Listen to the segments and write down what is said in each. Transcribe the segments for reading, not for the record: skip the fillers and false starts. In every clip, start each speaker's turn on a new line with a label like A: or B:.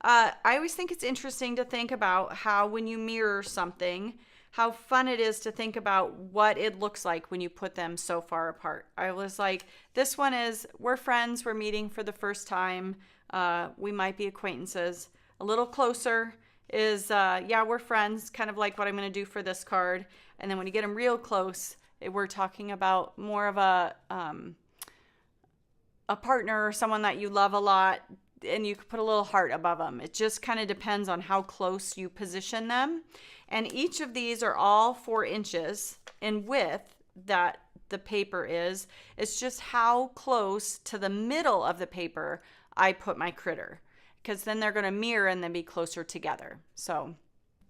A: I always think it's interesting to think about how when you mirror something, how fun it is to think about what it looks like when you put them so far apart. I was like, this one is, we're friends, we're meeting for the first time, we might be acquaintances. A little closer is, yeah, we're friends, kind of like what I'm going to do for this card. And then when you get them real close, we're talking about more of a partner or someone that you love a lot, and you could put a little heart above them. It just kind of depends on how close you position them. And each of these are all 4 inches in width that the paper is. It's just how close to the middle of the paper I put my critter, because then they're going to mirror and then be closer together. So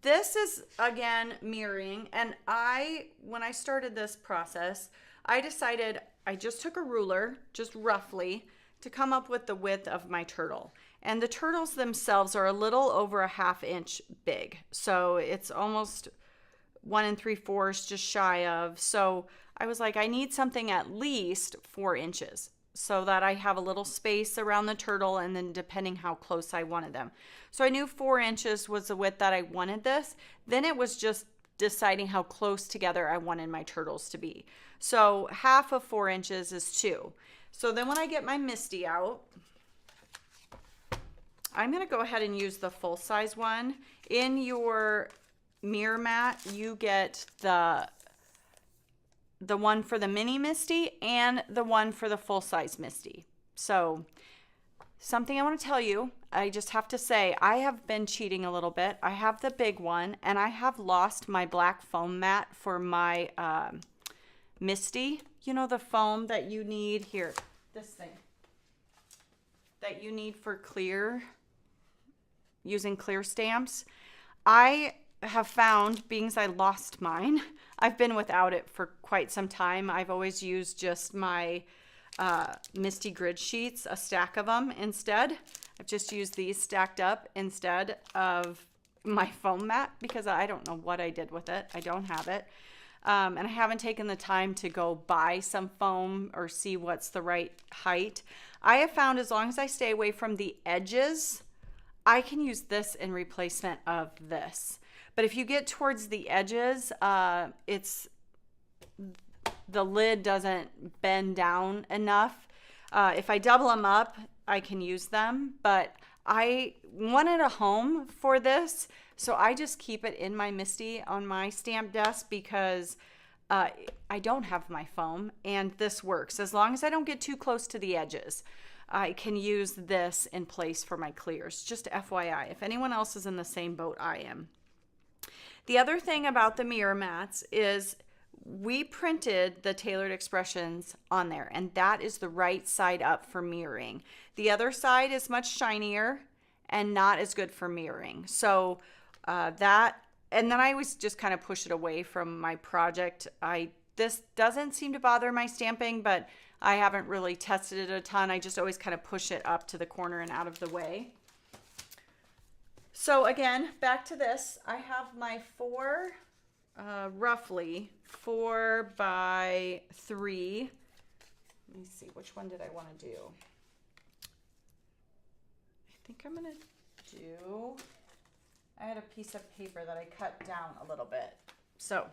A: this is, again, mirroring. And when I started this process, I decided I just took a ruler, just roughly, to come up with the width of my turtle. And the turtles themselves are a little over a 1/2 inch big. So it's almost 1 3/4, just shy of. So I was like, I need something at least 4 inches so that I have a little space around the turtle, and then depending how close I wanted them. So I knew 4 inches was the width that I wanted this. Then it was just deciding how close together I wanted my turtles to be. So 1/2 of 4 inches is 2. So then when I get my Misty out, I'm going to go ahead and use the full size one. In your mirror mat, you get the one for the mini Misty and the one for the full size Misty. So something I want to tell you, I just have to say, I have been cheating a little bit. I have the big one, and I have lost my black foam mat for my Misty. You know, the foam that you need here, this thing, that you need for clear, using clear stamps. I have found, being as I lost mine, I've been without it for quite some time. I've always used just my Misty grid sheets, a stack of them instead. I've just used these stacked up instead of my foam mat because I don't know what I did with it. I don't have it. And I haven't taken the time to go buy some foam or see what's the right height. I have found as long as I stay away from the edges, I can use this in replacement of this. But if you get towards the edges, the lid doesn't bend down enough. If I double them up, I can use them, but I wanted a home for this, so I just keep it in my Misty on my stamp desk because I don't have my foam, and this works. As long as I don't get too close to the edges, I can use this in place for my clears. Just FYI, if anyone else is in the same boat I am. The other thing about the mirror mats is we printed the Tailored Expressions on there, and that is the right side up for mirroring. The other side is much shinier and not as good for mirroring. So and then I always just kind of push it away from my project. This doesn't seem to bother my stamping, but I haven't really tested it a ton. I just always kind of push it up to the corner and out of the way. So again, back to this. I have my roughly 4 by 3. Let me see, which one did I want to do? I think I'm going to do, I had a piece of paper that I cut down a little bit. So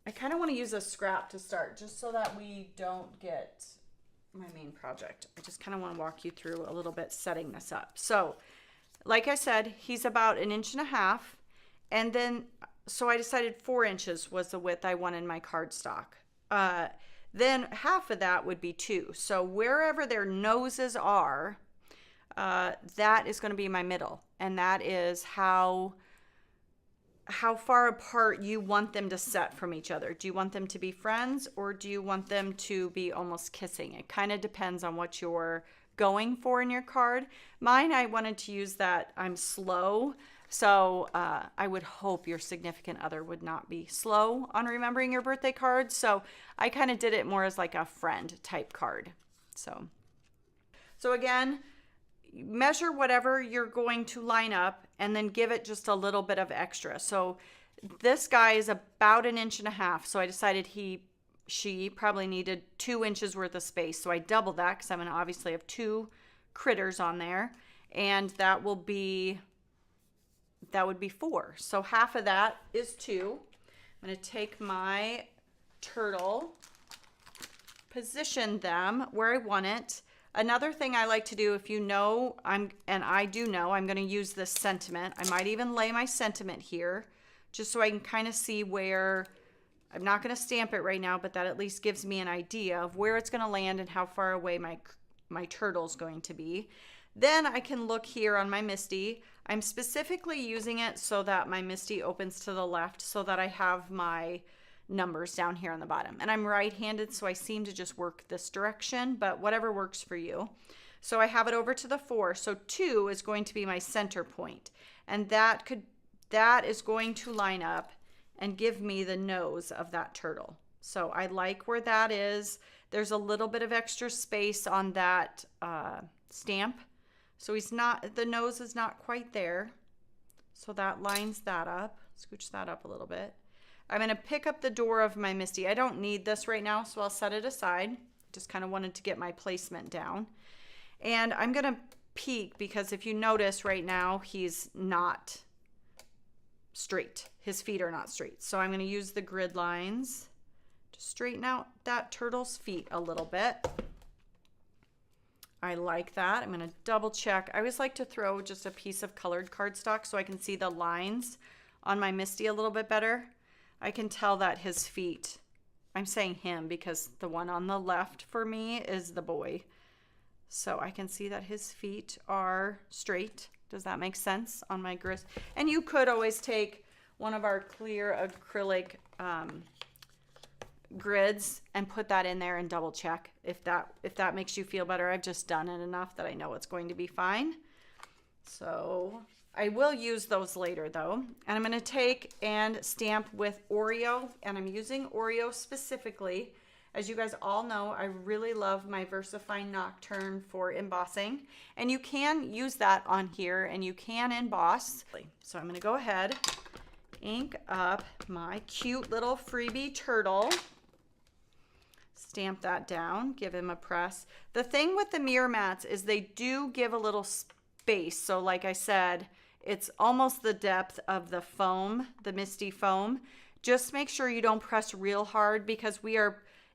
A: I kind of want to use a scrap to start, just so that we don't get my main project. I just kind of want to walk you through a little bit setting this up. So like I said, he's about 1.5 inches. And then, so I decided 4 inches was the width I wanted my cardstock. Then 1/2 of that would be 2. So wherever their noses are, that is going to be my middle. And that is how far apart you want them to set from each other. Do you want them to be friends, or do you want them to be almost kissing? It kind of depends on what you're going for in your card. Mine, I wanted to use that I'm slow. So I would hope your significant other would not be slow on remembering your birthday cards. So I kind of did it more as like a friend type card. So again, measure whatever you're going to line up and then give it just a little bit of extra. So this guy is about 1.5 inches. So I decided she probably needed 2 inches worth of space. So I doubled that because I'm going to obviously have 2 critters on there. and that would be 4. So half of that is 2. I'm going to take my turtle, position them where I want it. Another thing I like to do, if you know, I do know, I'm going to use this sentiment. I might even lay my sentiment here just so I can kind of see where, I'm not going to stamp it right now, but that at least gives me an idea of where it's going to land and how far away my turtle's going to be. Then I can look here on my MISTI. I'm specifically using it so that my MISTI opens to the left so that I have my numbers down here on the bottom. And I'm right-handed, so I seem to just work this direction, but whatever works for you. So I have it over to the 4. So 2 is going to be my center point. And that is going to line up and give me the nose of that turtle. So I like where that is. There's a little bit of extra space on that stamp. So the nose is not quite there. So that lines that up. Scooch that up a little bit. I'm going to pick up the door of my MISTI. I don't need this right now, so I'll set it aside. Just kind of wanted to get my placement down. And I'm going to peek because if you notice right now, he's not straight. His feet are not straight. So I'm going to use the grid lines to straighten out that turtle's feet a little bit. I like that. I'm going to double check. I always like to throw just a piece of colored cardstock so I can see the lines on my MISTI a little bit better. I can tell that his feet, I'm saying him because the one on the left for me is the boy. So I can see that his feet are straight. Does that make sense on my grid? And you could always take one of our clear acrylic grids and put that in there and double check if that makes you feel better. I've just done it enough that I know it's going to be fine. So I will use those later though. And I'm going to take and stamp with Oreo, and I'm using Oreo specifically. As you guys all know, I really love my VersaFine Nocturne for embossing, and you can use that on here and you can emboss. So I'm going to go ahead, ink up my cute little freebie turtle, stamp that down, give him a press. The thing with the mirror mats is they do give a little space. So like I said, it's almost the depth of the foam, the MISTI foam. Just make sure you don't press real hard because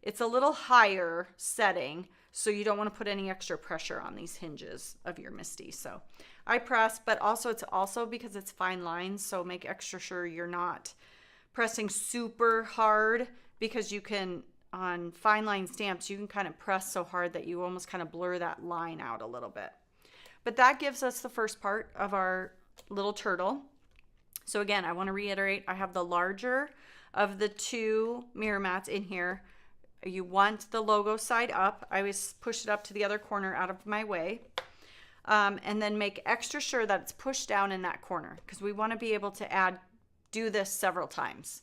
A: it's a little higher setting, so you don't want to put any extra pressure on these hinges of your MISTI. So I press, but also it's also because it's fine lines, so make extra sure you're not pressing super hard, because you can, on fine line stamps, you can kind of press so hard that you almost kind of blur that line out a little bit. But that gives us the first part of our little turtle. So again, I want to reiterate, I have the larger of the 2 mirror mats in here. You want the logo side up. I always push it up to the other corner out of my way. And then make extra sure that it's pushed down in that corner, because we want to be able to do this several times.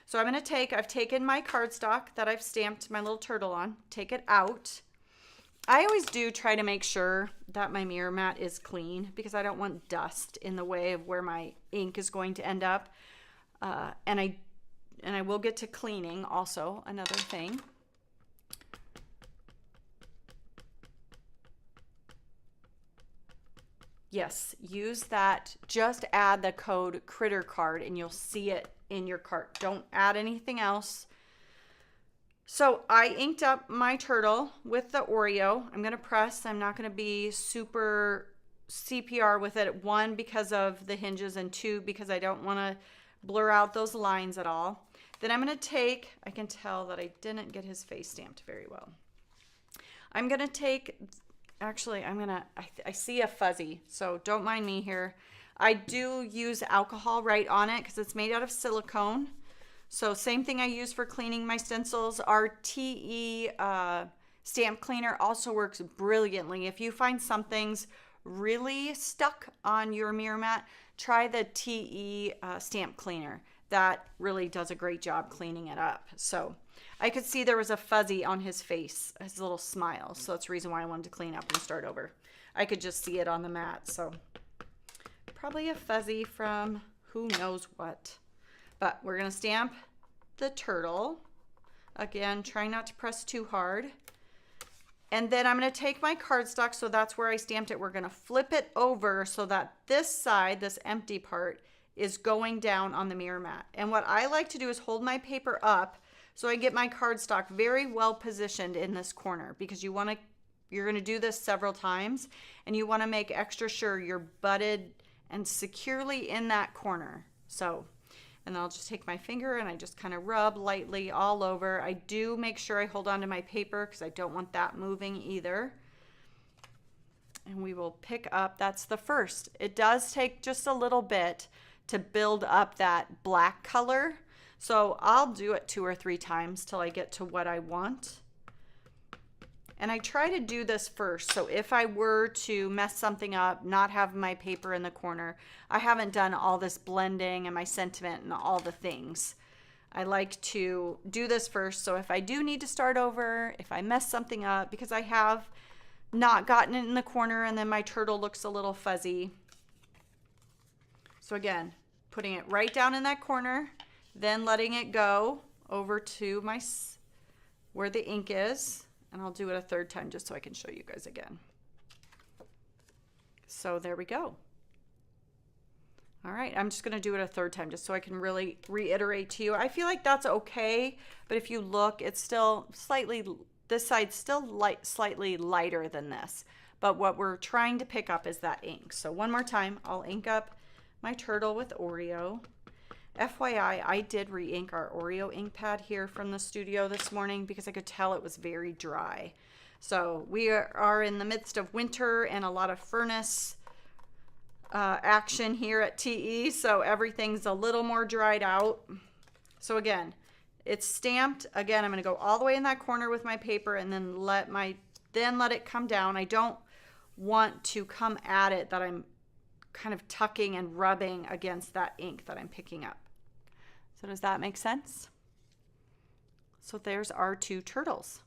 A: So I'm going to I've taken my cardstock that I've stamped my little turtle on, take it out. I always do try to make sure that my mirror mat is clean because I don't want dust in the way of where my ink is going to end up. And I will get to cleaning also, another thing. Yes, use that. Just add the code critter card and you'll see it in your cart. Don't add anything else. So I inked up my turtle with the Oreo. I'm going to press. I'm not going to be super CPR with it. 1, because of the hinges, and 2, because I don't want to blur out those lines at all. Then I'm going to I can tell that I didn't get his face stamped very well. I'm going to take, actually, I see a fuzzy, so don't mind me here. I do use alcohol right on it because it's made out of silicone. So same thing I use for cleaning my stencils. Our TE stamp cleaner also works brilliantly. If you find something's really stuck on your mirror mat, try the TE stamp cleaner. That really does a great job cleaning it up. So I could see there was a fuzzy on his face, his little smile. So that's the reason why I wanted to clean up and start over. I could just see it on the mat. So probably a fuzzy from who knows what. But we're going to stamp the turtle. Again, try not to press too hard. And then I'm going to take my cardstock, so that's where I stamped it. We're going to flip it over so that this side, this empty part, is going down on the mirror mat. And what I like to do is hold my paper up so I get my cardstock very well positioned in this corner, because you're going to do this several times and you want to make extra sure you're butted and securely in that corner. So, and then I'll just take my finger and I just kind of rub lightly all over. I do make sure I hold on to my paper because I don't want that moving either. And we will pick up, that's the first. It does take just a little bit to build up that black color. So I'll do it 2 or 3 times till I get to what I want. And I try to do this first. So if I were to mess something up, not have my paper in the corner, I haven't done all this blending and my sentiment and all the things. I like to do this first. So if I do need to start over, if I mess something up, because I have not gotten it in the corner and then my turtle looks a little fuzzy. So again, putting it right down in that corner, then letting it go over to where the ink is. And I'll do it a 3rd time just so I can show you guys again. So there we go. All right, I'm just gonna do it a 3rd time just so I can really reiterate to you. I feel like that's okay, but if you look, it's still slightly, this side's still slightly lighter than this. But what we're trying to pick up is that ink. So one more time, I'll ink up my turtle with Oreo. FYI, I did re-ink our Oreo ink pad here from the studio this morning because I could tell it was very dry. So we are in the midst of winter and a lot of furnace action here at TE, so everything's a little more dried out. So again, it's stamped. Again, I'm going to go all the way in that corner with my paper and then let it come down. I don't want to come at it that I'm kind of tucking and rubbing against that ink that I'm picking up. So does that make sense? So there's our 2 turtles.